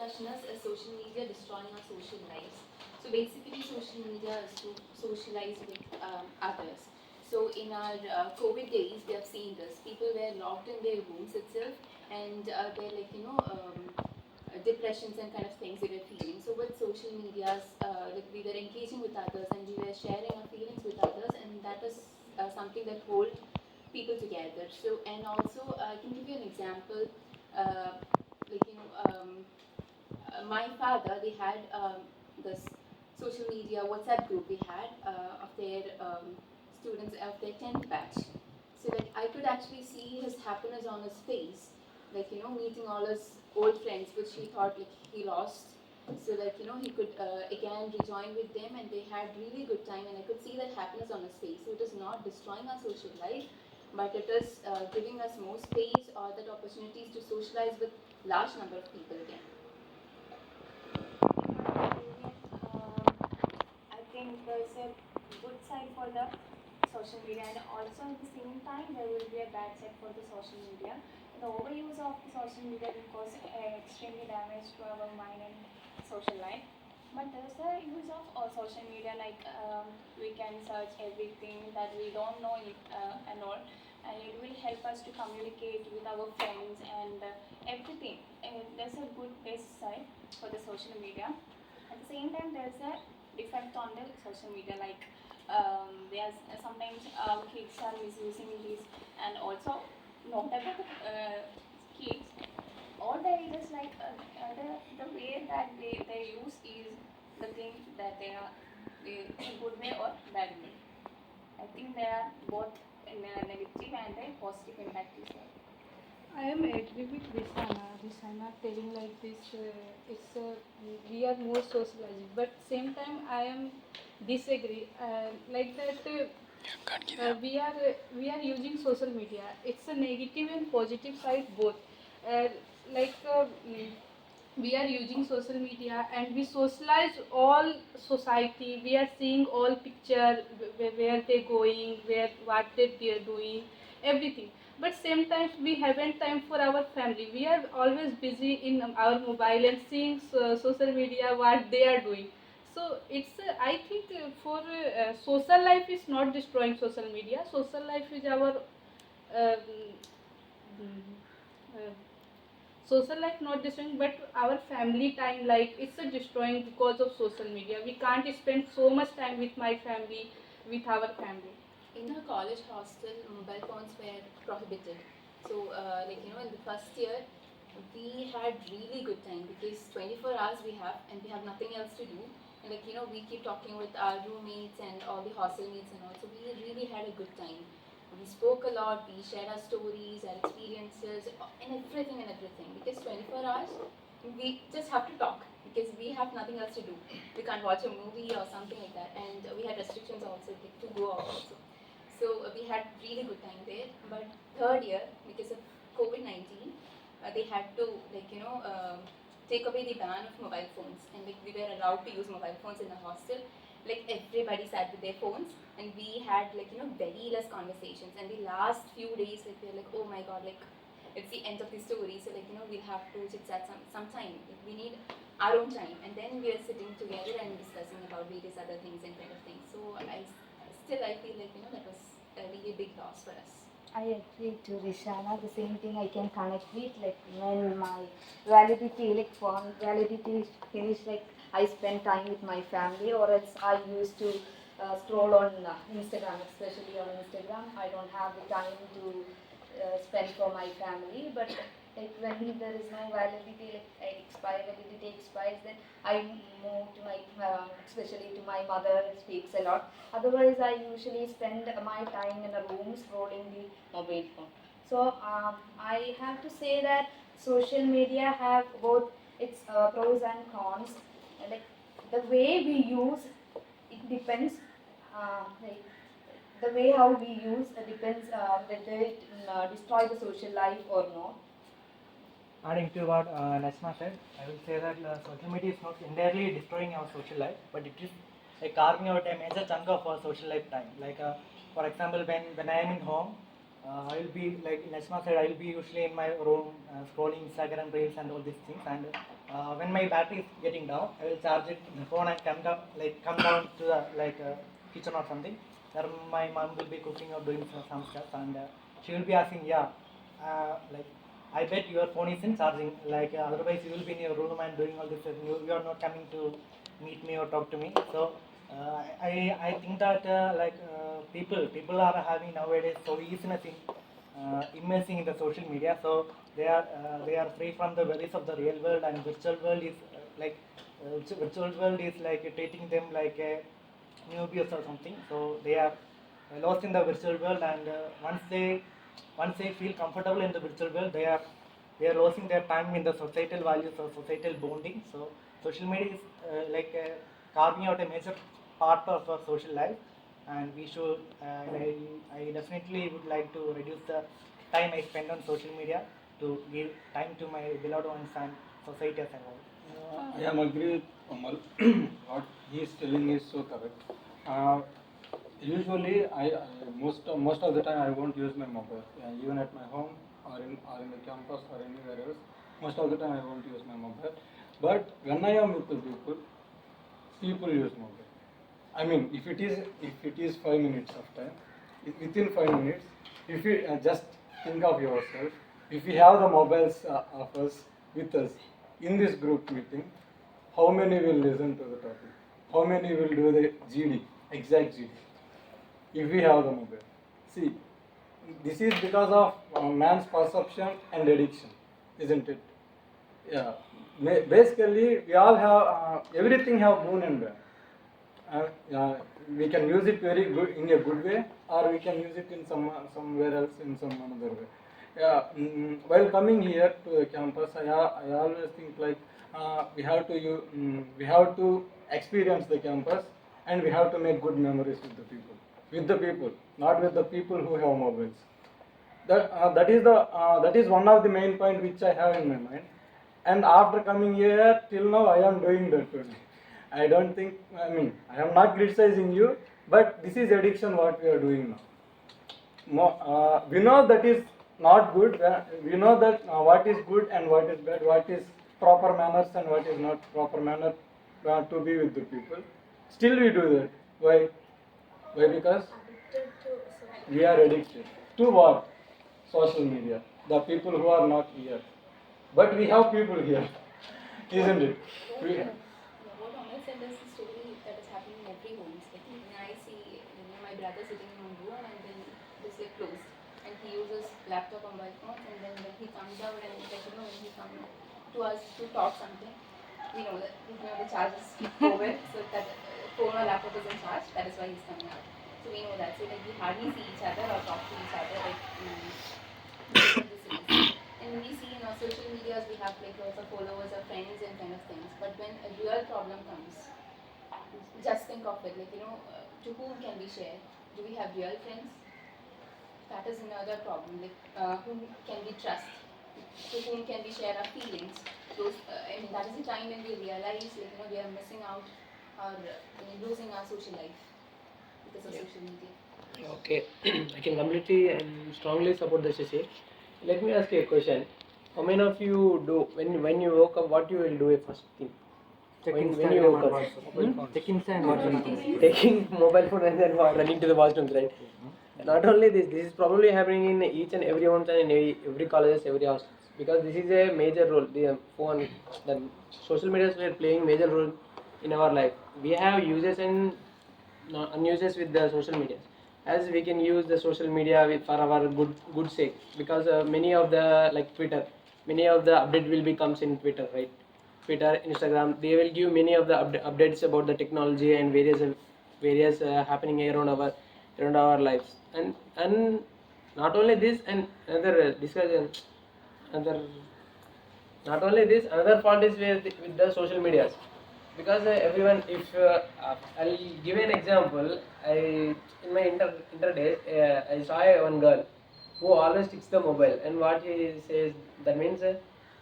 discussion is social media destroying our social lives. So basically, social media is to socialize with others. So in our COVID days, we have seen this. People were locked in their rooms itself, and they're like depressions and kind of things they were feeling. So with social medias, like we were engaging with others and we were sharing our feelings with others, and that is something that hold people together. So and also I can give you an example. Uh, like my father, they had this social media WhatsApp group they had of their students of their 10th batch. So like I could actually see his happiness on his face, like meeting all his old friends, which he thought like he lost. So like he could again rejoin with them, and they had really good time, and I could see that happiness on his face. So it is not destroying our social life, but it is giving us more space or that opportunities to socialize with large number of people again. I think there's a good side for the social media, and also at the same time there will be a bad side for the social media. The overuse of the social media will cause extremely damage to our mind and social life. But there's a use of social media, like we can search everything that we don't know and all, and it will help us to communicate with our friends and everything. There's a good best side for the social media. At the same time, there's a defect on the social media, like there's sometimes kids are misusing this, and also not about the kids, all the ages, like the way that they use is the thing that they are in good way or bad way. I think they are both in a negative and a positive impact is there. I am agree with Risana. Risana telling like this, we are more socializing, but same time I am disagree. Like that, we are using social media. It's a negative and positive side both. Uh, like we are using social media and we socialize all society. We are seeing all picture where they going, where what they are doing, everything. But same times we haven't time for our family. We are always busy in our mobile and seeing social media what they are doing. So it's I think for social life is not destroying social media. Social life is our uh, social life not destroying, but our family time, like it's a destroying because of social media. We can't spend so much time with my family, with our family. In our college hostel, mobile phones were prohibited. So, in the first year, we had really good time because 24 hours we have, and we have nothing else to do. And we keep talking with our roommates and all the hostel mates, and also we really had a good time. We spoke a lot. We shared our stories, our experiences, and everything. Because 24 hours, we just have to talk because we have nothing else to do. We can't watch a movie or something like that, and we had restrictions also to go out also. So we had really good time there. But third year, because of COVID-19, they had to take away the ban of mobile phones, and like we were allowed to use mobile phones in the hostel. Like everybody sat with their phones, and we had very less conversations. And the last few days, like we were like, oh my god, like it's the end of the story. So we'll have to chit chat some time. Like, we need our own time, and then we are sitting together and discussing about various other things and kind of things. So I feel like that was a really big loss for us. I agree to Rishana. The same thing I can connect with. Like when my validity, like phone validity is finished, like I spend time with my family, or else I used to scroll on Instagram, especially on Instagram. I don't have the time to spend for my family, but like when there is no validity, like validity expires, then I move to my, especially to my mother, speaks a lot. Otherwise, I usually spend my time in a room scrolling the mobile phone. So I have to say that social media have both its pros and cons. Like the way we use, it depends. Like the way how we use depends whether it destroy the social life or not. Adding to what Nasma said, I will say that social media is not entirely destroying our social life, but it is like carving out a major chunk of our social life time. Like, for example, when I am in home, I will be, like Nasma said, I will be usually in my room scrolling Instagram reels and all these things. And when my battery is getting down, I will charge it the phone and come down to the kitchen or something. There my mom will be cooking or doing some stuff, and she will be asking, yeah, like I bet your phone is in charging. Like otherwise you will be in your room and doing all this. You are not coming to meet me or talk to me. So I think that people are having nowadays so easiness in immersing in the social media. So they are free from the worries of the real world, and virtual world is virtual world is like treating them like a newbies or something. So they are lost in the virtual world, and once they feel comfortable in the virtual world, they are losing their time in the societal values or societal bonding. So social media is carving out a major part of our social life, and we should. I definitely would like to reduce the time I spend on social media to give time to my beloved ones and society as a whole. I am agree with Amal. What he is telling is so correct. Usually, most of the time I won't use my mobile, even at my home or in the campus or anywhere else. Most of the time I won't use my mobile. But when I am with the people use mobile. I mean, if it is 5 minutes of time, within 5 minutes, if you just think of yourself, if we have the mobiles of us with us in this group meeting, how many will listen to the topic? How many will do the GD, exact GD? If we have the mobile. See, this is because of man's perception and addiction, isn't it? Yeah. Basically, we all have everything have boon and bad. We can use it very good in a good way, or we can use it in somewhere else in some another way. Yeah. While coming here to the campus, I always think like we have to experience the campus, and we have to make good memories with the people. With the people, not with the people who have mobiles. That is one of the main point which I have in my mind. And after coming here till now, I am doing that only. I don't think. I mean, I am not criticizing you, but this is addiction. What we are doing now. We know that is not good. We know that what is good and what is bad. What is proper manners and what is not proper manner to be with the people. Still, we do that. Why? Why? Because we are addicted to what? Social media. The people who are not here. But we have people here, isn't it? What Amal said is the story that is happening in every home. Like when I see my brother sitting in one room and then just like closed, and he uses laptop or mobile phone, and then when he comes out and when he comes to us to talk something, we know that the charge is over, so that phone or laptop is in charge. That is why he's coming out. So we know that. So like we hardly see each other or talk to each other like. And we see in our social medias we have like lots of followers or friends and kind of things. But when a real problem comes, just think of it to whom can we share? Do we have real friends? That is another problem. Like whom can we trust? To whom can we share our feelings? That is the time when we realize we are missing out or losing our social life because of social media. Okay, I can completely and strongly support the Shashi. Let me ask you a question. How many of you do when you woke up? What you will do a first thing? When you woke up, Check Insta and taking mobile phone and then running to the washrooms, right? Not only this is probably happening in each and every one and in every colleges, every house, because this is a major role. The phone, the social media is playing major role in our life. We have users and unuses with the social media. As we can use the social media for our good sake, because many of the like Twitter, many of the update will be comes in Twitter, right? Twitter, Instagram, they will give many of the updates about the technology and various happening around our lives, and not only this and another discussion, another not only this, another fault is with the social medias, because everyone, if I'll give an example, in my inter days, I saw one girl who always takes the mobile, and what he says, that means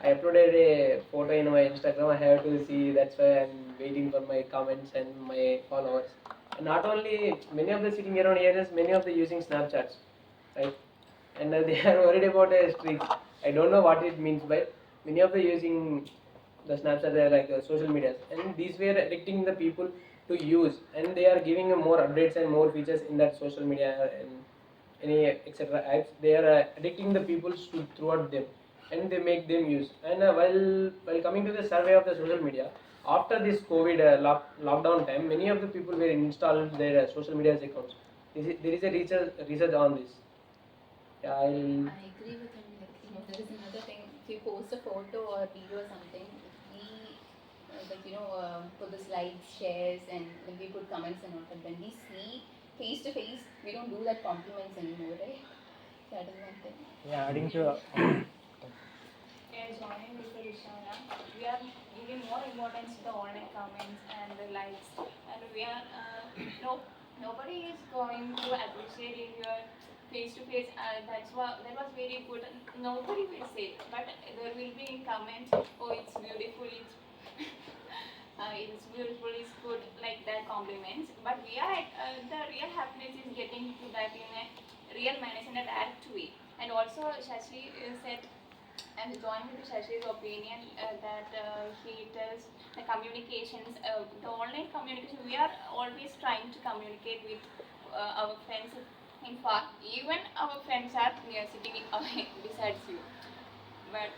I uploaded a photo in my Instagram, I have to see, that's why I'm waiting for my comments and my followers. And not only many of the sitting around areas, many of the using Snapchats, right? And they are worried about a streak. I don't know what it means, but many of the using the Snapchat, they are like social medias, and these were addicting the people to use, and they are giving more updates and more features in that social media and any etc. apps. They are addicting the people throughout them, and they make them use. And while coming to the survey of the social media, after this COVID lockdown time, many of the people were installed their social media accounts. There is a research on this. Yeah, I agree with him. Like, there is another thing. If you post a photo or video or something, we put the likes, shares, and when we put comments and all. But when we see face to face, we don't do that compliments anymore, right? That is one thing. Yeah, adding to Joining with the Rishana, we are giving more importance to the online comments and the likes, and we are nobody is going to appreciate if you are face to face. That was very good. Nobody will say, but there will be comments. Oh, it's beautiful. It's beautiful. It's good. Like that compliments. But we are the real happiness is getting to that in a real manner, in a direct way. And also, Shashi said. And joining with Shashi's opinion that he tells the communications, the online communication, we are always trying to communicate with our friends. In fact, even our friends are sitting besides you. But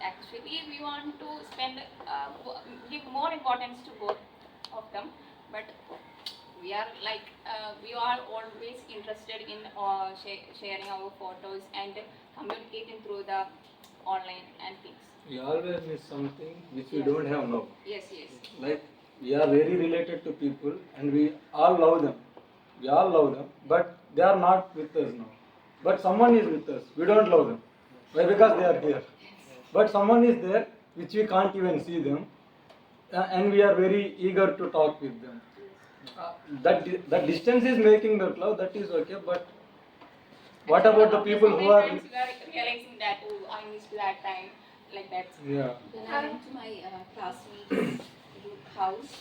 actually, we want to give more importance to both of them. But we are we are always interested in sharing our photos and communicating through the online and things. We always miss something which we don't have now. Yes. Like we are very related to people and we all love them. We all love them, but they are not with us now. But someone is with us. We don't love them. Why? Because they are here. But someone is there which we can't even see them, and we are very eager to talk with them. That distance is making that love. That is okay, but what about the people who are? Sometimes you are realizing that, oh, I missed that time, like that. Yeah. When I went to my classmate's house,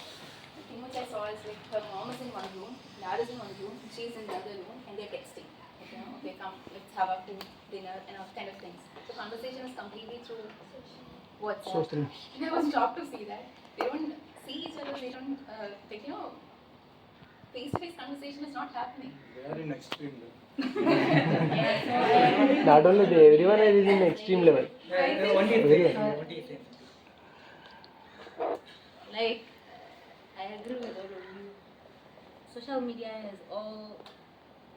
the thing which I saw is like her mom is in one room, dad is in one room, she's in the other room, and they're texting. Like, okay, come, let's have our food, dinner, and all kind of things. The conversation is completely through WhatsApp. And I was shocked to see that. They don't see each other, they don't, face-to-face conversation is not happening. They are in extreme level. not only they, everyone is in extreme level. Like, I agree with all of you. Social media has all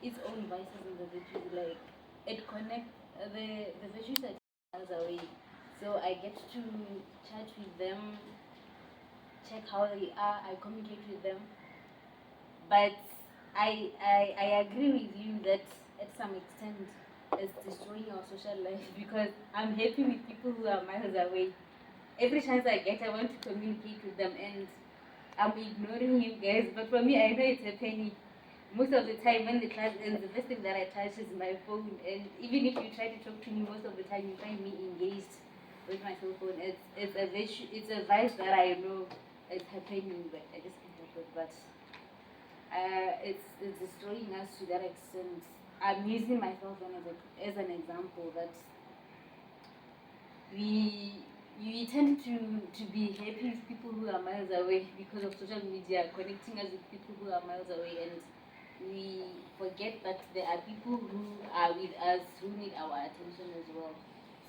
its own vices and the virtues. Like, it connects the virtues are miles away. So I get to chat with them, check how they are, I communicate with them. But I agree with you that at some extent it's destroying our social life because I'm happy with people who are miles away. Every chance I get, I want to communicate with them, and I'm ignoring you guys. But for me, I know it's happening. Most of the time, when the class ends, the first thing that I touch is my phone. And even if you try to talk to me, most of the time you find me engaged with my cell phone. It's a vice that I know is happening, but I just can't help it. But it's destroying us to that extent. I'm using myself as an example that we tend to be happy with people who are miles away because of social media connecting us with people who are miles away, and we forget that there are people who are with us who need our attention as well.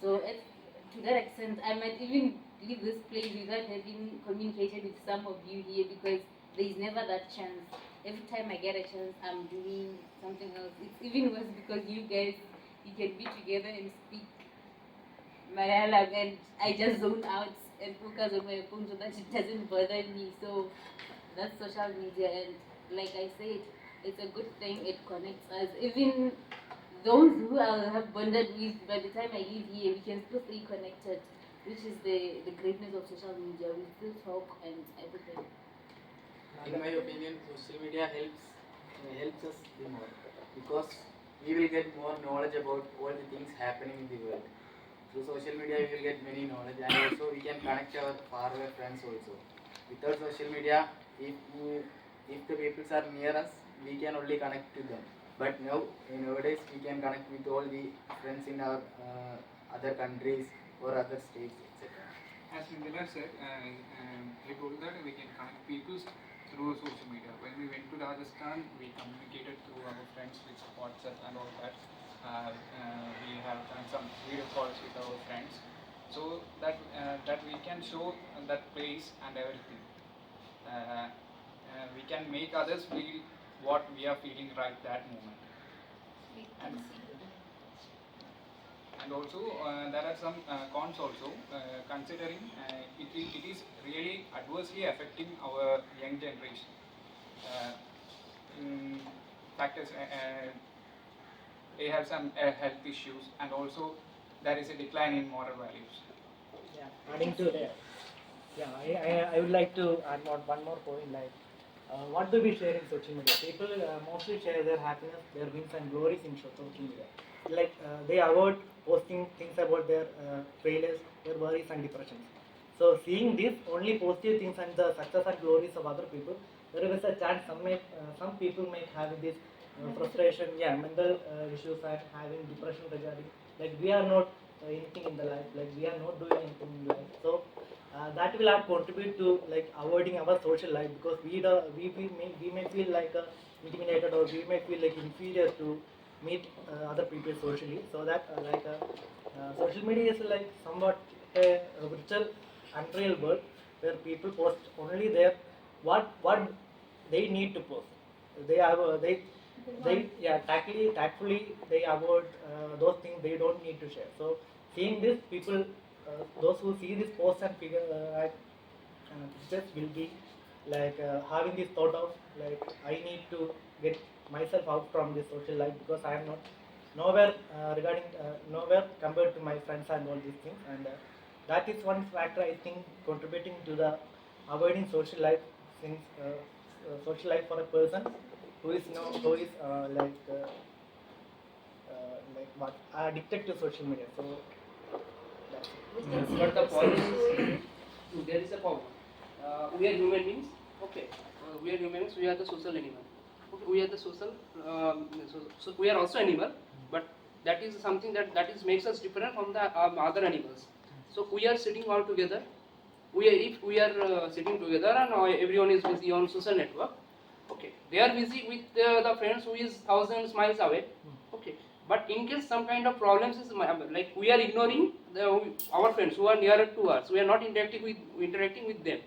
So to that extent, I might even leave this place without having communicated with some of you here because there is never that chance. Every time I get a chance, I'm doing something else. It's even worse because you guys, you can be together and speak Malayalam, and I just zone out and focus on my phone so that it doesn't bother me. So that's social media, and like I said, it's a good thing. It connects us. Even those who I have bonded with, by the time I leave here, we can still stay connected, which is the greatness of social media. We still talk and everything. In my opinion, social media helps us the more because we will get more knowledge about all the things happening in the world. Through social media, we will get many knowledge, and also we can connect our faraway friends also. Without social media, if the people are near us, we can only connect to them. But nowadays, we can connect with all the friends in our other countries or other states, etc. as Nindina said, he told that we can connect people through social media. When we went to Rajasthan, we communicated through our friends with WhatsApp and all that. We have done some video calls with our friends, so that we can show that place and everything. We can make others feel what we are feeling right that moment. And and also there are some cons also, considering it is really adversely affecting our young generation. In factors, they have some health issues, and also there is a decline in moral values. Yeah, adding to that, I would like to add one more point. Like, what do we share in social media? People mostly share their happiness, their wins and glories in social media. Like, they avoid posting things about their failures, their worries and depressions. So seeing this only positive things and the success and glories of other people, there is a chance some people may have this frustration, mental issues and having depression regarding, like, we are not anything in the life, like we are not doing anything in life. So that will not contribute to like avoiding our social life, because we may feel like intimidated, or we may feel like inferior to meet other people socially. So that social media is like somewhat a virtual unreal world where people post only their what they need to post. They have tactfully they avoid those things they don't need to share. So seeing this, people, those who see this post and figure pictures will be like having this thought of like, I need to get myself out from this social life, because I am not nowhere nowhere compared to my friends and all these things. And that is one factor, I think, contributing to the avoiding social life, since social life for a person who is like what addicted to social media. So that's it. But the point is, there is a problem. We are human beings. Okay, we are human beings. We are the social animal. Okay, we are the social. So we are also animal, but that is something that is makes us different from the other animals. So we are sitting all together. If we are sitting together and everyone is busy on social network. Okay, they are busy with the friends who is thousands miles away. Okay, but in case some kind of problems is like we are ignoring our friends who are nearer to us, we are not interacting with them,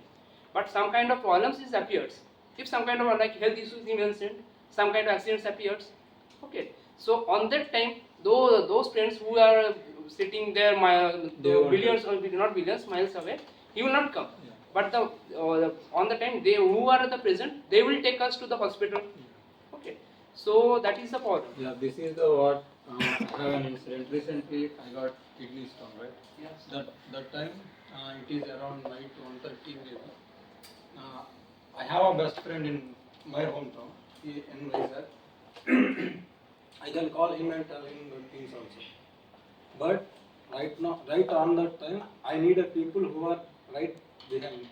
but some kind of problems is appears. If some kind of like health issues is mentioned, some kind of accidents appears. Okay, so on that time, those friends who are sitting there billions or not billions miles away, he will not come. But on the time they who are the present, they will take us to the hospital. Okay, so that is the problem. Yeah, this is the what I have an incident. Recently, I got kidney stone, right? Yes. That time, it is around night 1:30 maybe. I have a best friend in my hometown, in Vizag. I can call him and tell him the things also. But right on that time, I needed people who are right behind,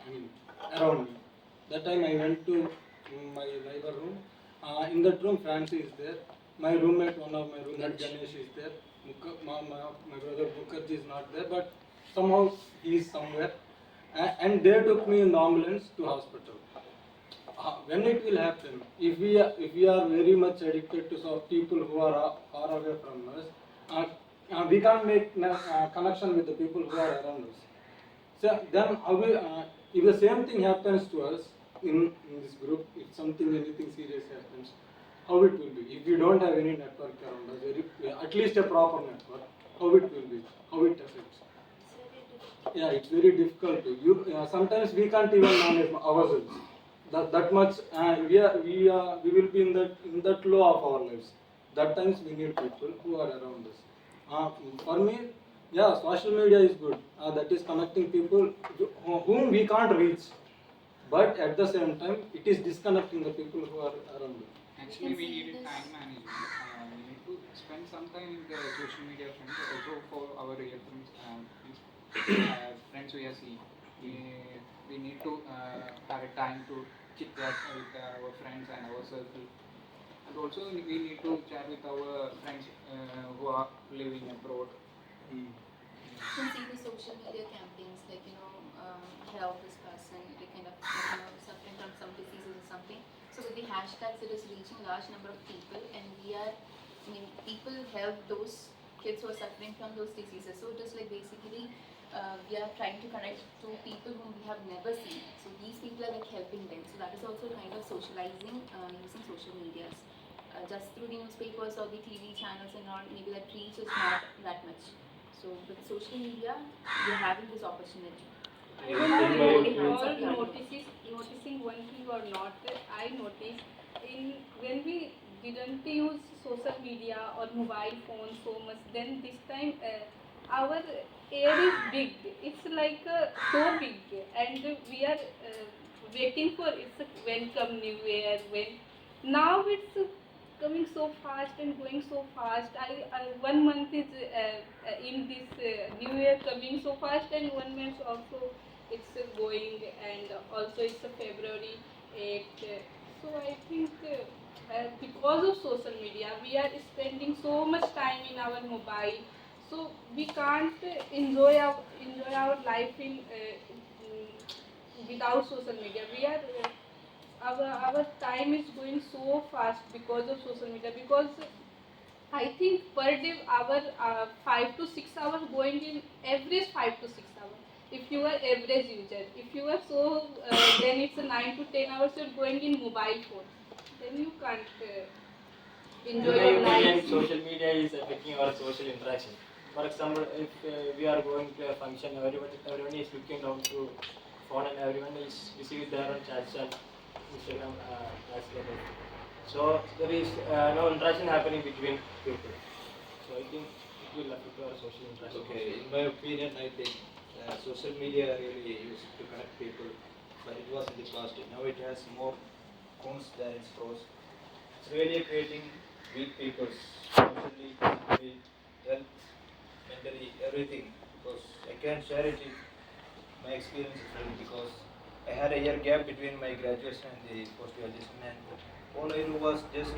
around me. That time I went to my neighbor room. In that room, Francie is there. My roommate, one of my roommate, Ganesh is there. My brother Mukherjee is not there, but somehow he is somewhere. And they took me in the ambulance to hospital. When it will happen, if we are very much addicted to some people who are far away from us, we can't make connection with the people who are around us. So then, if the same thing happens to us in this group, if anything serious happens, how it will be? If you don't have any network around us, at least a proper network, how it will be? How it affects? Yeah, it's very difficult to. Sometimes we can't even manage ourselves. That much we will be in that low of our lives. That times we need people who are around us. For me, yeah, social media is good. That is connecting people whom we can't reach. But at the same time, it is disconnecting the people who are around us. Actually, we need time management. We need to spend some time in the social media friends, also for our real friends, friends we are seeing. We need to have a time to chit chat with our friends and our circle. And also we need to chat with our friends who are living abroad. You can see the social media campaigns, like, help this person, they kind of suffering from some diseases or something. So with the hashtags, it is reaching large number of people, and people help those kids who are suffering from those diseases. So it is like basically we are trying to connect to people whom we have never seen. So these people are like helping them. So that is also kind of socializing using social medias. Just through the newspapers or the TV channels and all, maybe that reach is not that much. So with social media, we are having this opportunity. I don't know if you all noticing one thing or not. I noticed when we didn't use social media or mobile phone so much, then this time our air is big. It's like so big, and we are waiting for it's when come new year. When now it's coming so fast and going so fast. I 1 month is in this new year coming so fast, and 1 month also it's going, and also it's February 8th. So I think because of social media, we are spending so much time in our mobile, so we can't enjoy our life in without social media. We are our time is going so fast because of social media, because I think per day our 5 to 6 hours going in average 5 to 6 hours. If you are average user, if you are so then it's 9 to 10 hours you're going in mobile phone. Then you can't enjoy In my your opinion, life. social media is affecting our social interaction. For example, if we are going to a function, everyone is looking down to phone and everyone is busy with their own chats and Instagram chats like that. So there is no interaction happening between people. So I think it will affect our social interaction. Okay, in my opinion, I think social media really used to connect people, but it was in the past. Now it has more cons than its pros. It's really creating weak people, emotionally, physically, health, mentally, everything. Because I can share it in my experience as well, because I had a year gap between my graduation and the post graduation, and all I do was just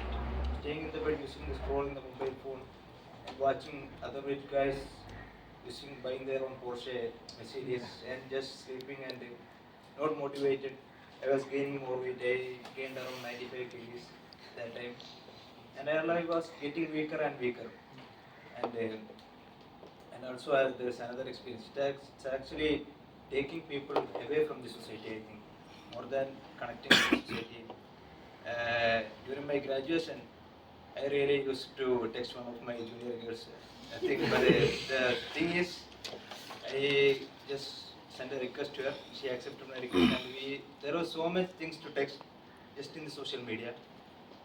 staying in the bed using the scrolling the mobile phone and watching other rich guys buying their own Porsche, Mercedes, and just sleeping and not motivated. I was gaining more weight. I gained around 95 kgs that time, and I was getting weaker and weaker. And also there's another experience. It's actually taking people away from the society, I think, more than connecting with the society. During my graduation, I really used to text one of my junior girls. I think, but the thing is, I just sent a request to her. She accepted my request, and there were so many things to text just in the social media.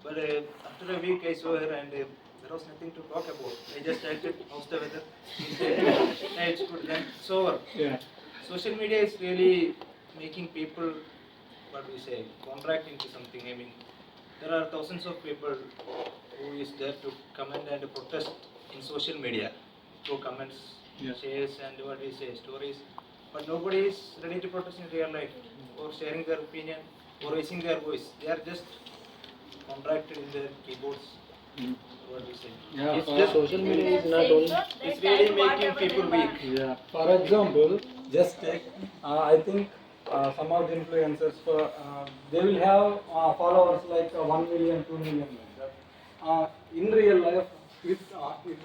But after a week, I saw her, and there was nothing to talk about. I just typed it, how's the weather? She said, "Yeah, it's good." Then it's over. Yeah. Social media is really making people, what we say, contract into something. I mean, there are thousands of people who is there to comment and protest in social media through comments, shares, and what we say, stories. But nobody is ready to protest in real life or sharing their opinion or raising their voice. They are just contracted in their keyboards. What we say. Yeah, It's just social media is not only. It's really making people weak. Yeah. For example, just take, I think some of the influencers, they will have followers like 1 million, 2 million like that. In real life, with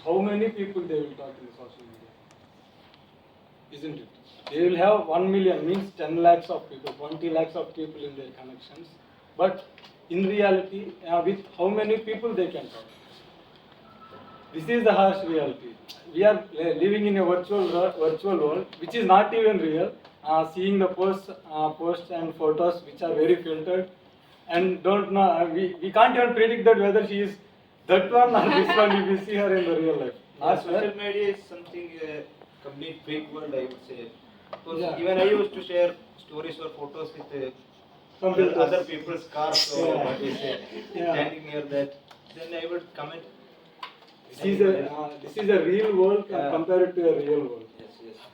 how many people they will talk in social media? Isn't it? They will have 1 million, means 10 lakhs of people, 20 lakhs of people in their connections. But in reality, with how many people they can talk? This is the harsh reality. We are living in a virtual world, which is not even real. Seeing the posts and photos which are very filtered, and don't know. We can't even predict that whether she is that one or this one if we see her in the real life. Social media is something complete fake world, I would say. Because even I used to share stories or photos with other people's cars or what we say, standing near that. Then I would comment. This is a real world compared to a real world.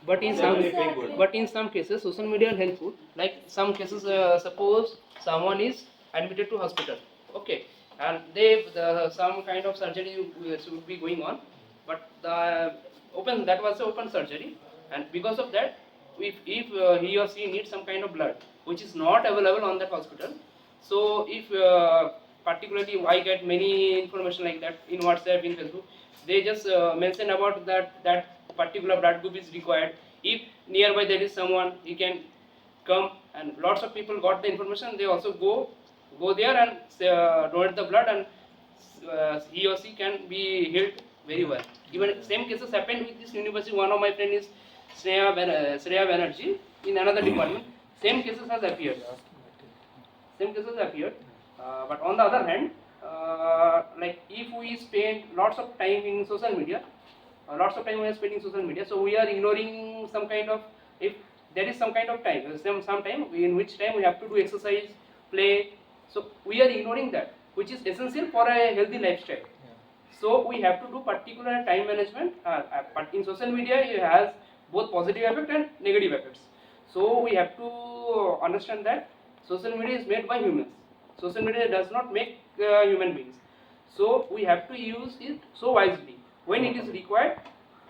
But in some cases, social media is helpful. Like some cases, suppose someone is admitted to hospital, okay, and some kind of surgery should be going on, but that was open surgery, and because of that, if he or she needs some kind of blood which is not available on that hospital, so if particularly I get many information like that in WhatsApp, in Facebook, they just mention about that particular blood group is required. If nearby there is someone, he can come, and lots of people got the information. They also go there and donate the blood, and he or she can be healed very well. Even same cases happened with this university. One of my friend is Shreya Banerjee in another department. Same cases has appeared. Same cases appeared. But on the other hand, like if we spend lots of time in social media, lots of time we are spending social media, so we are ignoring some kind of, if there is some kind of time, some time in which time we have to do exercise, play, so we are ignoring that, which is essential for a healthy lifestyle. So we have to do particular time management. But in social media, it has both positive effect and negative effects. So we have to understand that social media is made by humans. Social media does not make human beings. So we have to use it so wisely when it is required,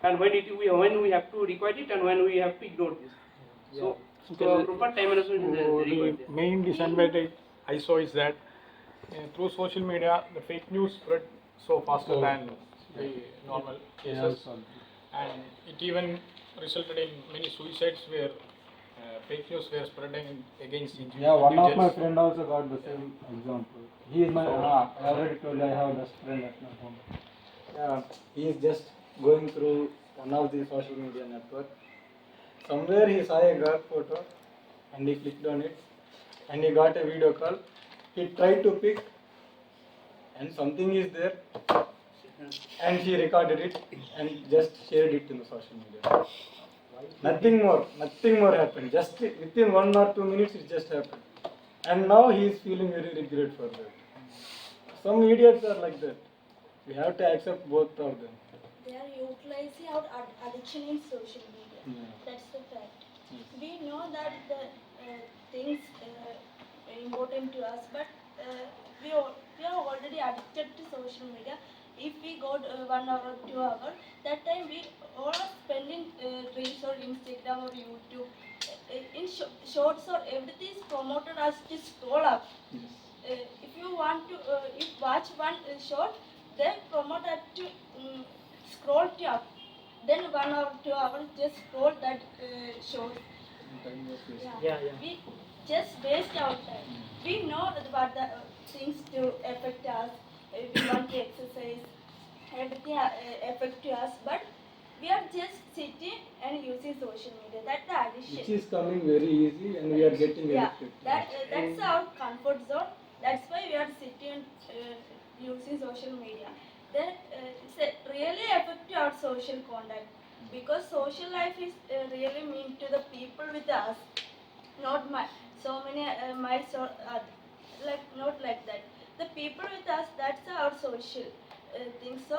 and when we have to require it, and when we have to ignore this. So proper time management is required. The main disadvantage I saw is that through social media, the fake news spread so faster than the normal cases, and it even resulted in many suicides where fake news were spreading against individuals. Yeah, one of my friend also got the same example. He is my, I already told you I have a best friend at my home. Yeah, he is just going through one of the social media network. Somewhere he saw a girl photo and he clicked on it and he got a video call. He tried to pick and something is there and he recorded it and just shared it in the social media. Nothing more happened. Just within 1 or 2 minutes it just happened. And now he is feeling very regret for that. Some idiots are like that. We have to accept both of them. They are utilizing our addiction in social media. Yeah. That's the fact. We know that the things are important to us, but we are already addicted to social media. If we got 1 hour or 2 hours, that time we all are spending reels or Instagram or YouTube. In shorts or everything is promoted as to scroll up. If you want to watch one short, they promote that to scroll to up. Then 1 or 2 hours just scroll that short. Yeah. We just waste our time. We know that what the things to affect us. We want to exercise. Everything affect to us, but we are just sitting and using social media. That's the addiction. Which is coming very easy and we are getting addicted. That's our comfort zone. That's why we are sitting using social media. Then it's really affect our social conduct, because social life is really mean to the people with us, not so many miles or like not like that. The people with us, that's our social thing. So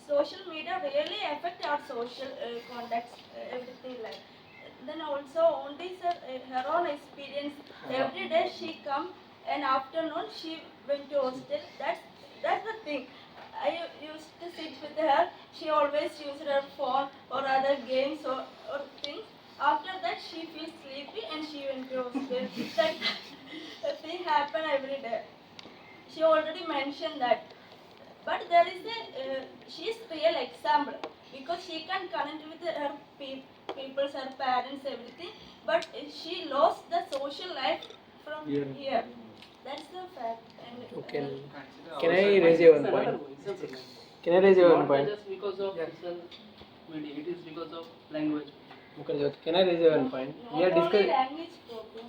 social media really affect our social conduct, everything like. Then also only her own experience. Every day she come and afternoon she went to hostel. That's the thing. I used to sit with her. She always used her phone or other games or things. After that she feels sleepy and she went to hostel. That thing happen every day. She already mentioned that. But there is she is real example, because she can connect with her people, her parents, everything. But she lost the social life from here. That's the fact. And Okay. Can I raise your one point? Can I raise your one point? Not just because of social media, it is because of language. Can I raise your one point? not only language problem.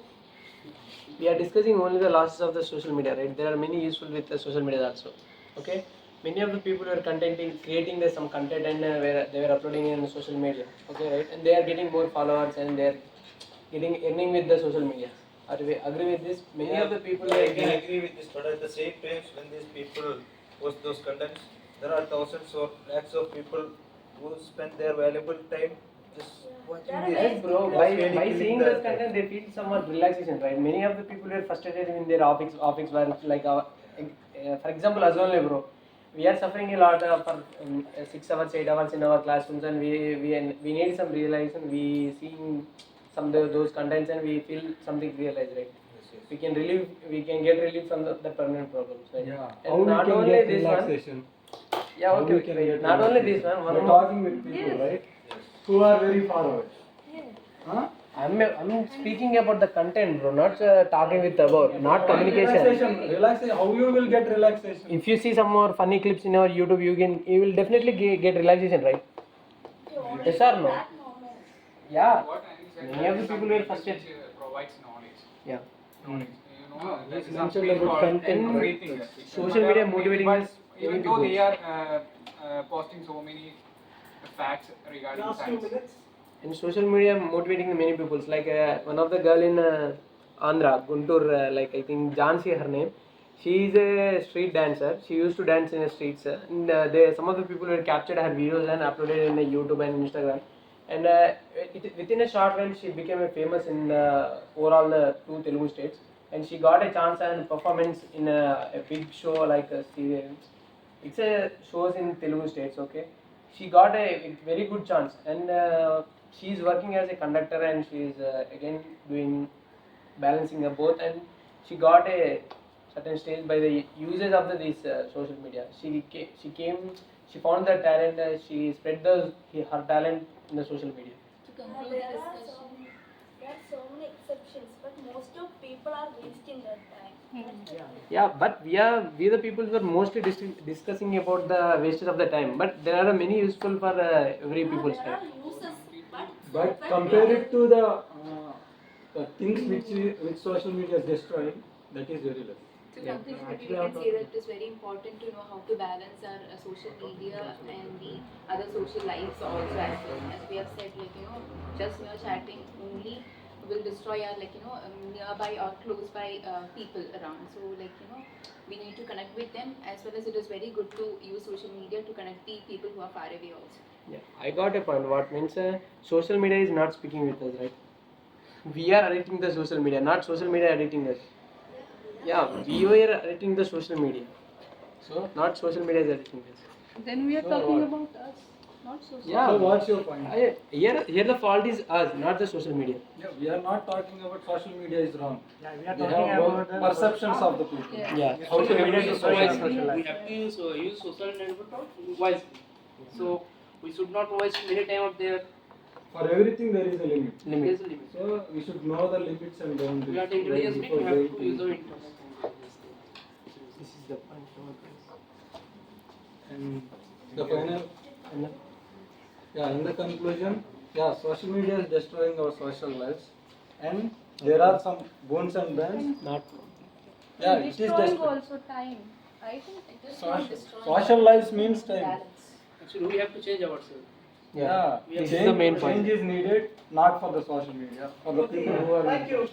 We are discussing only the losses of the social media, right? There are many useful with the social media also. Okay. Many of the people were creating some content and they were uploading in social media. Okay, right? And they are getting more followers and they are earning with the social media. Are we agree with this? Many of the people I can agree with this, but at the same time, when these people post those contents, there are thousands or lakhs of people who spend their valuable time just watching this. Yes, bro. By seeing this content, they feel somewhat relaxation, right? Many of the people were frustrated in their office work. Like, for example, as well, bro. we are suffering a lot for 6 hours, 8 hours in our classrooms, and we need some realization. We seeing some of those contents, and we feel something realized, right? We can get relief from the permanent problems, right? Yeah. And How we not can only get this relaxation? one. Yeah, How okay. we can get Not only relaxation? this one. We're more. talking with people, right? Who are very far away. Huh? I'm speaking about the content, bro, not talking with about, not Relaxation. Relaxation. How you will get relaxation? If you see some more funny clips in our YouTube, you will definitely get relaxation, right? Yes or no? Yeah. What Andy said, Many of the people were something frustrated. which provides knowledge. Yeah. Knowledge. That is mentioned something about called content, everything. Social media motivating But us. even though they are posting so many facts regarding science. In social media motivating many people, like one of the girl in Andhra, Guntur, like I think Jansi her name. She is a street dancer. She used to dance in the streets. And some of the people were captured her videos and uploaded in the YouTube and Instagram. And within a short while, she became a famous in overall 2 Telugu states. And she got a chance and performance in a big show like it's a shows in Telugu states. Okay, she got a very good chance, and she is working as a conductor, and she is again doing balancing of both, and she got a certain stage by the usage of this social media. She found the talent, she spread her talent in the social media. To conclude the There are discussion. so many exceptions, but most of people are wasting their time. Yeah, but we the people were mostly discussing about the wastage of the time, but there are many useful for every people's There are time. uses, But compare it to the things which social media is destroying, that is very less. To conclude, we can say that it is very important to know how to balance our social media and the other social lives also as well. As we have said, just mere chatting only will destroy our nearby or close by people around. So we need to connect with them, as well as it is very good to use social media to connect the people who are far away also. Yeah, I got a point. What means social media is not speaking with us, right? We are editing the social media, not social media editing us. Yeah, we are editing the social media. So not social media is editing us. Then we are So talking what? about us, not social. Yeah. So what's your point? Here the fault is us, not the social media. Yeah, we are not talking about social media is wrong. Yeah, we are We talking have about the perceptions of the people. Yeah. How to Social media use is social social life. We have to use social network wisely. So we should not waste many time of there. For everything there is a limit. There is a limit. So we should know the limits and boundaries. We are the intelligence being, we have to use our internet. This is the point. And the final, in the conclusion, social media is destroying our social lives, and there are some boons and bans. Not. Yeah, it is Destroying destroying. also time. I think It is not destroying Social lives means time. balance. Actually, we have to change ourselves. Yeah, This is the main point. change is needed, not for the social media, for the people who are. Thank you.